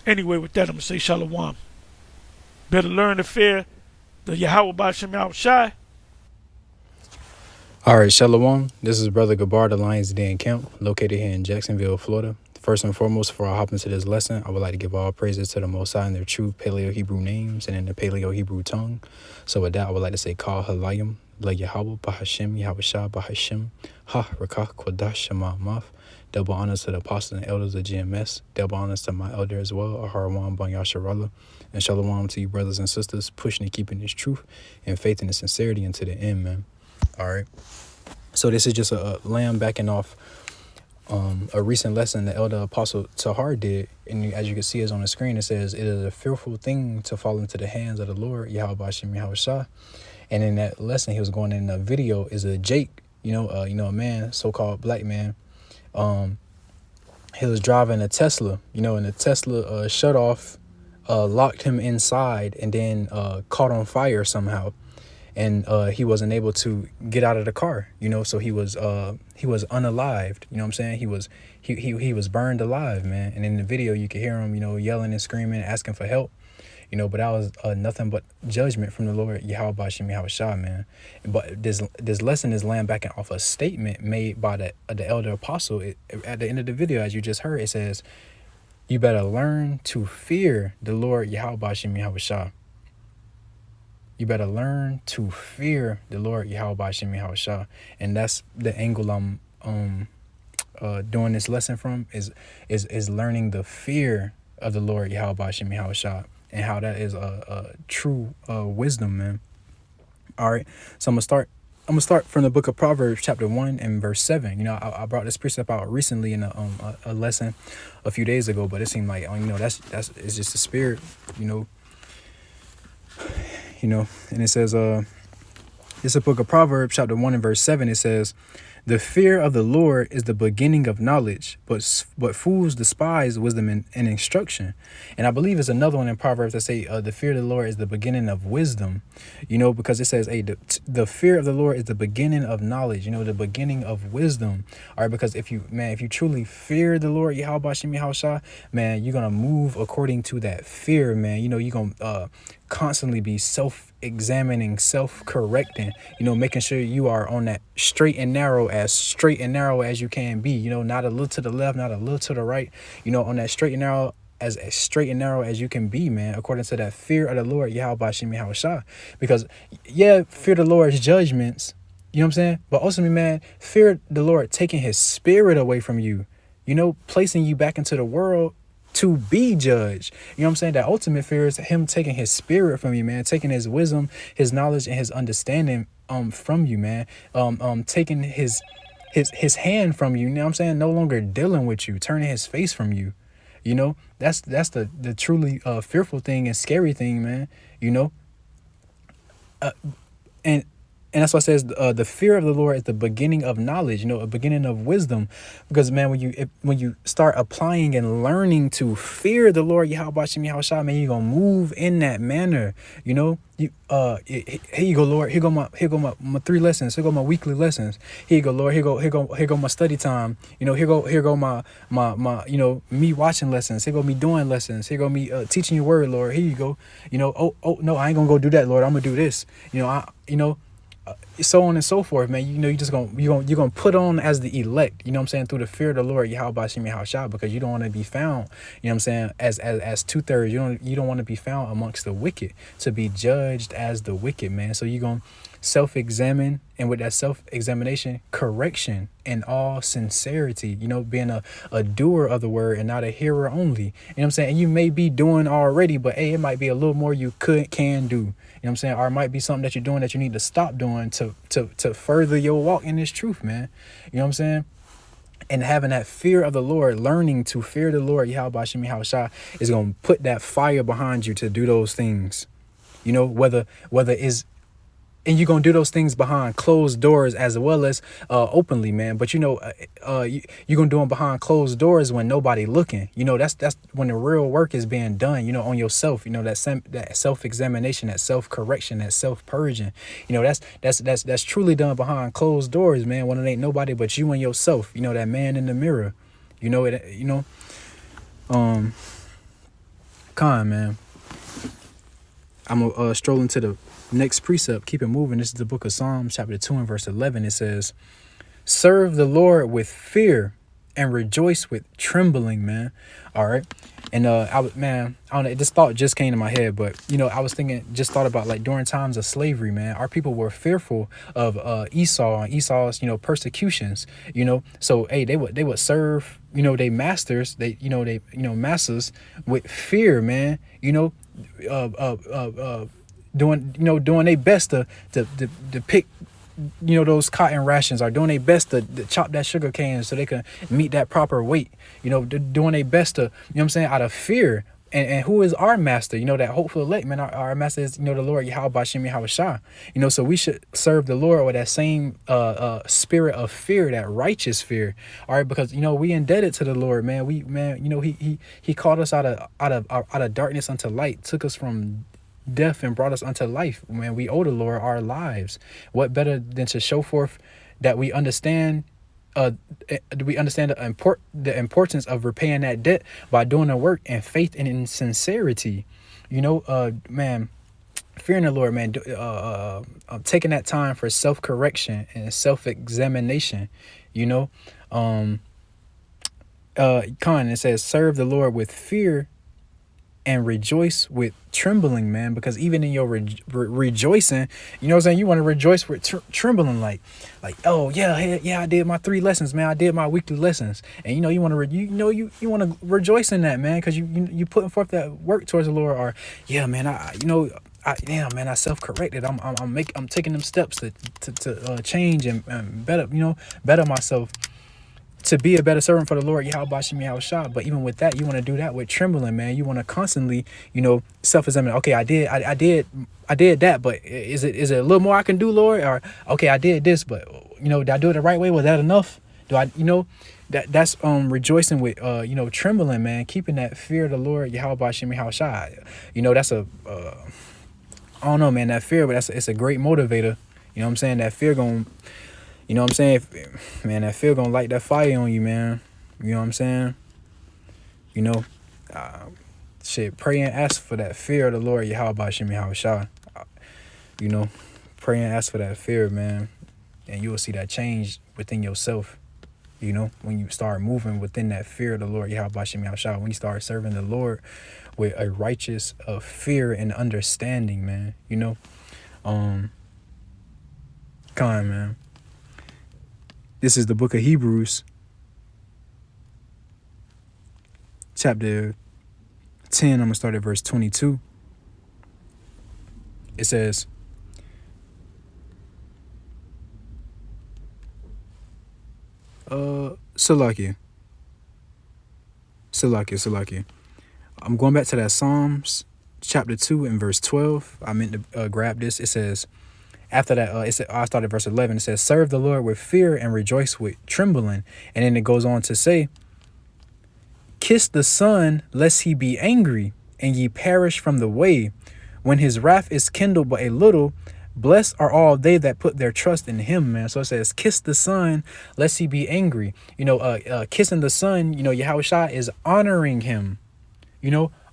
Anyway, with that, I'm going to say Shalom. Better learn to fear the Yahawah Bahasham Yahawashi. All right, Shalom. This is Brother Gabar, the Lions Den Camp, located here in Jacksonville, Florida. First and foremost, before I hop into this lesson, I would like to give all praises to the Most High in their true Paleo-Hebrew names and in the Paleo-Hebrew tongue. So with that, I would like to say, Kal Halayim, La Yahawah, Bahasham, Yahawashi, Bahasham, Ha, Rakah, Kodash, Shema, Maf. Double honors to the apostles and elders of GMS. Double honors to my elder as well, Aharwan Bon Yasharallah. And Shalom to you, brothers and sisters, pushing and keeping this truth and faith and sincerity into the end, man. All right. So this is just a lamb backing off a recent lesson the elder apostle Tahar did. And as you can see is on the screen, it says, it is a fearful thing to fall into the hands of the Lord, Yahawashi, Yahawashi. And in that lesson, he was going in a video is a Jake, a man, so-called black man. He was driving a Tesla, and the Tesla shut off, locked him inside, and then caught on fire somehow. And he wasn't able to get out of the car, so he was unalived, you know what I'm saying? He was burned alive, man. And in the video, you could hear him, yelling and screaming, asking for help, but that was nothing but judgment from the Lord, Yahawah Bahasham Yahawashi, man. But this lesson is laying back off a statement made by the elder apostle. At the end of the video, as you just heard, it says, you better learn to fear the Lord, Yahawah Bahasham Yahawashi. You better learn to fear the Lord, Yahawah Bahasham Yahawashi. And that's the angle I'm doing this lesson from is learning the fear of the Lord, Yahawah Bahasham Yahawashi, and how that is a true wisdom, man. All right, so I'm gonna start from the book of Proverbs, chapter 1 and verse 7. I brought this precept out recently in a lesson a few days ago, but it seemed like that's it's just the spirit, and it says, it's a book of Proverbs, chapter 1 and verse 7. It says, the fear of the Lord is the beginning of knowledge, but fools despise wisdom and instruction. And I believe it's another one in Proverbs that say, the fear of the Lord is the beginning of wisdom, because it says, hey, the fear of the Lord is the beginning of knowledge, the beginning of wisdom. All right, because if you truly fear the Lord, Yahawah Bahasham Yahawashi, man, you're going to move according to that fear, man. You're going to constantly be self-examining, self-correcting, making sure you are on that straight and narrow as you can be, not a little to the left, not a little to the right, on that straight and narrow as you can be, man, according to that fear of the Lord, Yahawah Bahasham Yahawashi. Because fear the Lord's judgments, you know what I'm saying? But ultimately, man, fear the Lord taking his spirit away from you, placing you back into the world to be judged. You know what I'm saying? That ultimate fear is him taking his spirit from you, man, taking his wisdom, his knowledge, and his understanding from you, man. Taking his hand from you, what I'm saying? No longer dealing with you, turning his face from you. That's the truly fearful thing and scary thing, man. And that's why it says the fear of the Lord is the beginning of knowledge, a beginning of wisdom. Because, man, when you start applying and learning to fear the Lord, Yahawah Bahasham Yahawashi, man, you're going to move in that manner. Here you go, Lord. Here go my 3 lessons. Here go my weekly lessons. Here you go, Lord. Here go my study time. Here go my me watching lessons. Here go me doing lessons. Here go me teaching your word, Lord. Here you go. Oh no, I ain't gonna go do that, Lord. I'm gonna do this. So on and so forth, man. You're gonna put on as the elect, through the fear of the Lord, Yahawah Bahasham Yahawashi, because you don't want to be found, as 2/3. You don't want to be found amongst the wicked, to be judged as the wicked, man. So you're gonna self-examine, and with that self-examination, correction in all sincerity, being a doer of the word and not a hearer only. And you may be doing already, but hey, it might be a little more you can do. Or it might be something that you're doing that you need to stop doing to further your walk in this truth, man. And having that fear of the Lord, learning to fear the Lord, Yahawah Bahasham Yahawashi, is going to put that fire behind you to do those things. Whether it's, and you're going to do those things behind closed doors as well as openly, man. But, you're going to do them behind closed doors when nobody looking. That's when the real work is being done, on yourself, that self-examination, that self-correction, that self-purging. That's truly done behind closed doors, man, when it ain't nobody but you and yourself, that man in the mirror, Con, man. I'm going to stroll into the next precept. Keep it moving. This is the book of Psalms, chapter 2 and verse 11. It says, serve the Lord with fear and rejoice with trembling, man. All right. And I don't know, this thought just came to my head, but I was thought about like during times of slavery, man, our people were fearful of Esau and Esau's, persecutions, So hey, they would serve, they masters, masters with fear, man, doing their best to pick those cotton rations, are doing their best to chop that sugar cane so they can meet that proper weight, doing their best to, out of fear. And who is our master? That hopeful elect, man. Our master is, the Lord Yahawah, Bahasham, Yahawashi. So we should serve the Lord with that same spirit of fear, that righteous fear. All right, because we indebted to the Lord, man. He called us out of darkness unto light, took us from death and brought us unto life. Man, we owe the Lord our lives. What better than to show forth that we understand the importance of repaying that debt by doing the work in faith and in sincerity. Man, fearing the Lord, man, taking that time for self-correction and self-examination. It says serve the Lord with fear and rejoice with trembling, man, because even in your rejoicing, you want to rejoice with trembling, like, oh yeah, I did my 3 lessons, man. I did my weekly lessons, and you want to you want to rejoice in that, man, because you putting forth that work towards the Lord. Or yeah, man, I self-corrected. I'm taking them steps to change and better myself, to be a better servant for the Lord, Yahawah, Bahasham, Yahawashi. But even with that, you want to do that with trembling, man. You want to constantly, self-examine. Okay, I did that, but is it a little more I can do, Lord? Or okay, I did this, but did I do it the right way? Was that enough? Do I, that's rejoicing with trembling, man. Keeping that fear of the Lord, Yahawah, Bahasham, Yahawashi. That's I don't know, man, that fear, but it's a great motivator. You know what I'm saying? That fear going. You know what I'm saying? Man, that fear gonna light that fire on you, man. You know what I'm saying? Pray and ask for that fear of the Lord, Yahawah, Bahasham, Yahawashi. Pray and ask for that fear, man. And you will see that change within yourself. When you start moving within that fear of the Lord, Yahawah, Bahasham, Yahawashi. When you start serving the Lord with a righteous fear and understanding, man. Man. This is the book of Hebrews, chapter 10. I'm going to start at verse 22. It says, Salakia. I'm going back to that Psalms, chapter 2 and verse 12. I meant to grab this. It says, after that, I started verse 11. It says, serve the Lord with fear and rejoice with trembling. And then it goes on to say, kiss the Son, lest he be angry, and ye perish from the way. When his wrath is kindled but a little, blessed are all they that put their trust in him, man. So it says, kiss the Son, lest he be angry. Kissing the Son, Yahawashi is honoring him.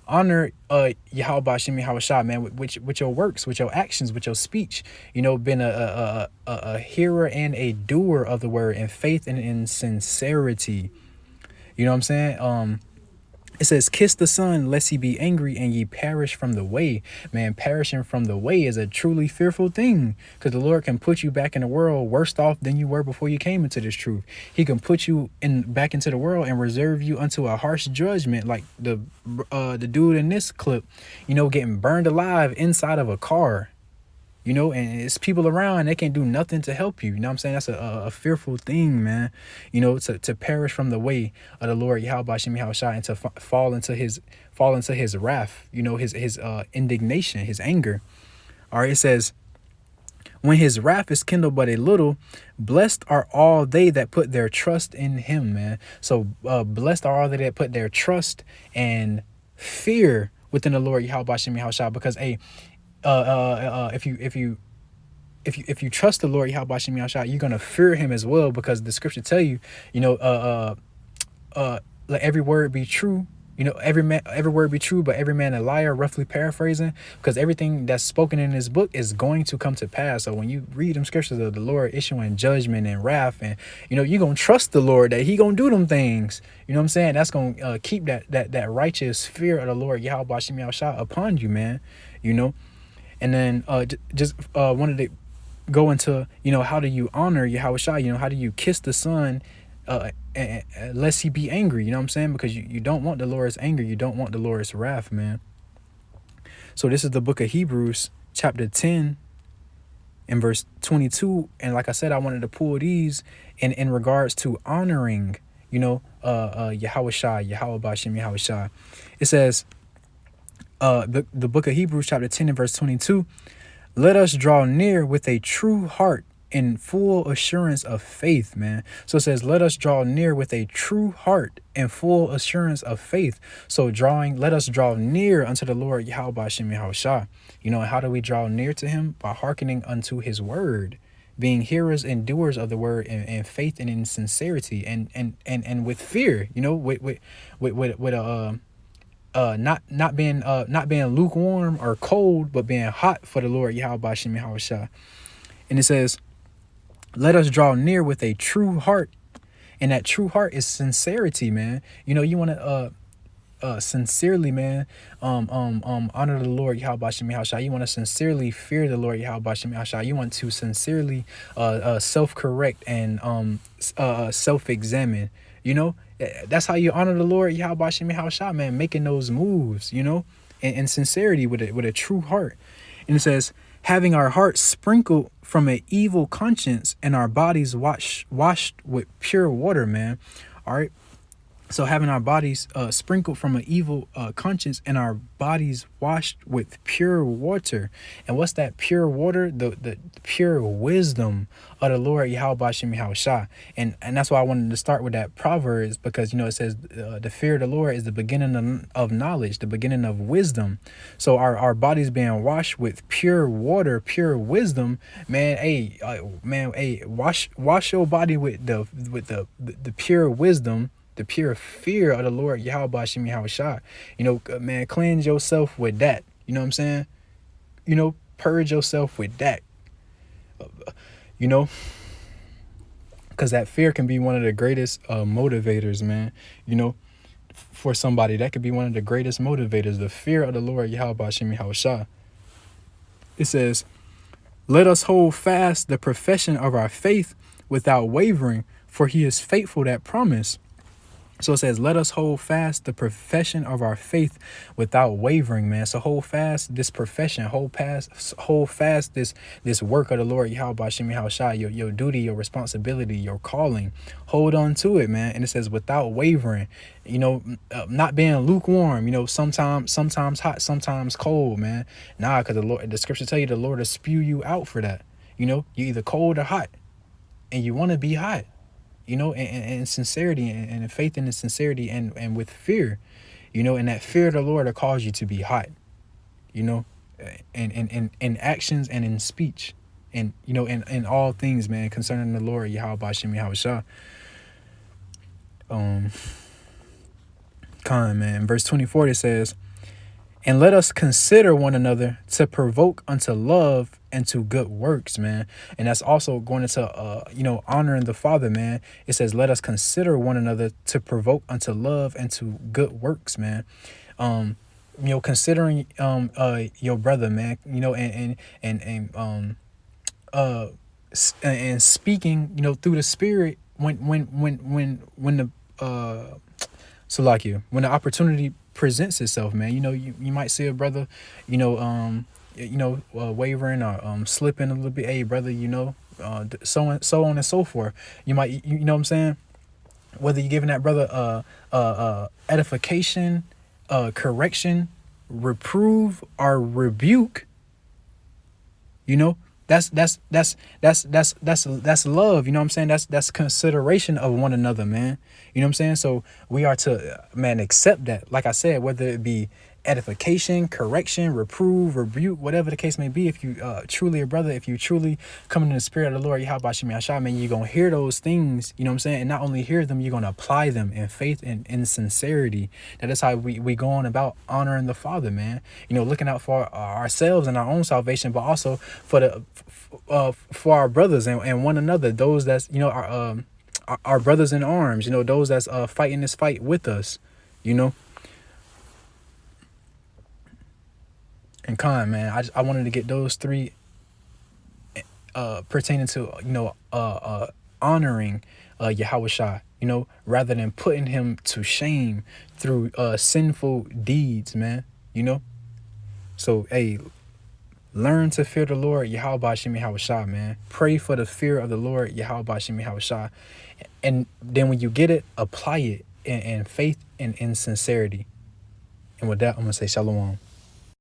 Honor Yahawah, Bahasham, Yahawashi, man, with your works, with your actions, with your speech. Being a hearer and a doer of the word in faith and in sincerity. You know what I'm saying? It says, kiss the Son, lest he be angry, and ye perish from the way. Man, perishing from the way is a truly fearful thing, because the Lord can put you back in the world worse off than you were before you came into this truth. He can put you back into the world and reserve you unto a harsh judgment, like the dude in this clip, getting burned alive inside of a car. And it's people around, they can't do nothing to help you. You know what I'm saying? That's a fearful thing, man. To perish from the way of the Lord, Yahawah, Bahasham, Yahawashi, and to fall into his wrath, his indignation, his anger. All right, it says, when his wrath is kindled but a little, blessed are all they that put their trust in him, man. So blessed are all they that put their trust and fear within the Lord, Yahawah, Bahasham, Yahawashi, because if you trust the Lord, Yahawah, Bahasham, Yahawashi, you're gonna fear him as well, because the scripture tell you, let every word be true Every word be true, but every man a liar, roughly paraphrasing, because everything that's spoken in this book is going to come to pass. So when you read them scriptures of the Lord issuing judgment and wrath, and you're gonna trust the Lord that He gonna do them things. You know what I'm saying? That's gonna keep that righteous fear of the Lord Yahawashi upon you, man. And then just wanted to go into how do you honor Yahawashi? How do you kiss the Son? Lest He be angry, you know what I'm saying? Because you don't want the Lord's anger, you don't want the Lord's wrath, man. So this is the book of Hebrews, chapter 10, and verse 22. And like I said, I wanted to pull these in regards to honoring, Yahawashi, Yahawashi. It says, the book of Hebrews, chapter 10, and verse 22. Let us draw near with a true heart in full assurance of faith, man. So it says, let us draw near with a true heart and full assurance of faith. So let us draw near unto the Lord Yahawashi. And how do we draw near to Him? By hearkening unto His word, being hearers and doers of the word, and faith and in sincerity and with fear, not being lukewarm or cold, but being hot for the Lord Yahawashi. And it says, let us draw near with a true heart. And that true heart is sincerity, man. You want to sincerely, man, honor the Lord Yahawashi. You want to sincerely fear the Lord Yahawashi. You want to sincerely self-correct and self-examine. That's how you honor the Lord Yahawashi, man, making those moves, in sincerity with a true heart. And it says, having our hearts sprinkled from an evil conscience and our bodies washed with pure water, man. All right. So having our bodies sprinkled from an evil conscience and our bodies washed with pure water. And what's that pure water? The pure wisdom of the Lord Yahawashi. And that's why I wanted to start with that Proverbs, because it says the fear of the Lord is the beginning of knowledge, the beginning of wisdom. So our bodies being washed with pure water, pure wisdom, man. Wash your body with the pure wisdom, the pure fear of the Lord Yahawashi. Man, cleanse yourself with that. You know what I'm saying? Purge yourself with that. Because that fear can be one of the greatest motivators, man. For somebody, that could be one of the greatest motivators, the fear of the Lord Yahawashi. It says, let us hold fast the profession of our faith without wavering, for He is faithful that promise. So it says, let us hold fast the profession of our faith without wavering, man. So hold fast this profession, hold fast this work of the Lord Yahawashi, your duty, your responsibility, your calling. Hold on to it, man. And it says without wavering, not being lukewarm, sometimes hot, sometimes cold, man. Nah, because the scripture tell you the Lord will spew you out for that. You're either cold or hot, and you want to be hot. And sincerity and faith in the sincerity and with fear, and that fear of the Lord will cause you to be hot, and in actions and in speech, and in all things, man, concerning the Lord Yahawashi. Man, verse 24 it says, and let us consider one another to provoke unto love and to good works, man. And that's also going into, honoring the Father, man. It says, let us consider one another to provoke unto love and to good works, man. Considering your brother, man, and speaking, through the Spirit when when the opportunity presents itself, man. You might see a brother, wavering or slipping a little bit. Hey, brother, so on and so forth. You might, you know what I'm saying? Whether you're giving that brother edification, correction, reprove, or rebuke, that's love. You know what I'm saying? That's consideration of one another, man. You know what I'm saying? So we are to, man, accept that. Like I said, whether it be edification, correction, reprove, rebuke, whatever the case may be. If you truly a brother, if you truly come in the spirit of the Lord, Yahawashi, man, you're going to hear those things, you know what I'm saying? And not only hear them, you're going to apply them in faith and in sincerity. That is how we go on about honoring the Father, man. You know, looking out for ourselves and our own salvation, but also for our brothers and one another, those that's, you know, our brothers in arms, you know, those that's fighting this fight with us, you know. And man, I wanted to get those three pertaining to, you know, honoring Yahawashi, you know, rather than putting him to shame through sinful deeds, man, you know. So, hey, learn to fear the Lord, Yahawashi, man. Pray for the fear of the Lord, Yahawashi. And then when you get it, apply it in faith and in sincerity. And with that, I'm going to say shalom.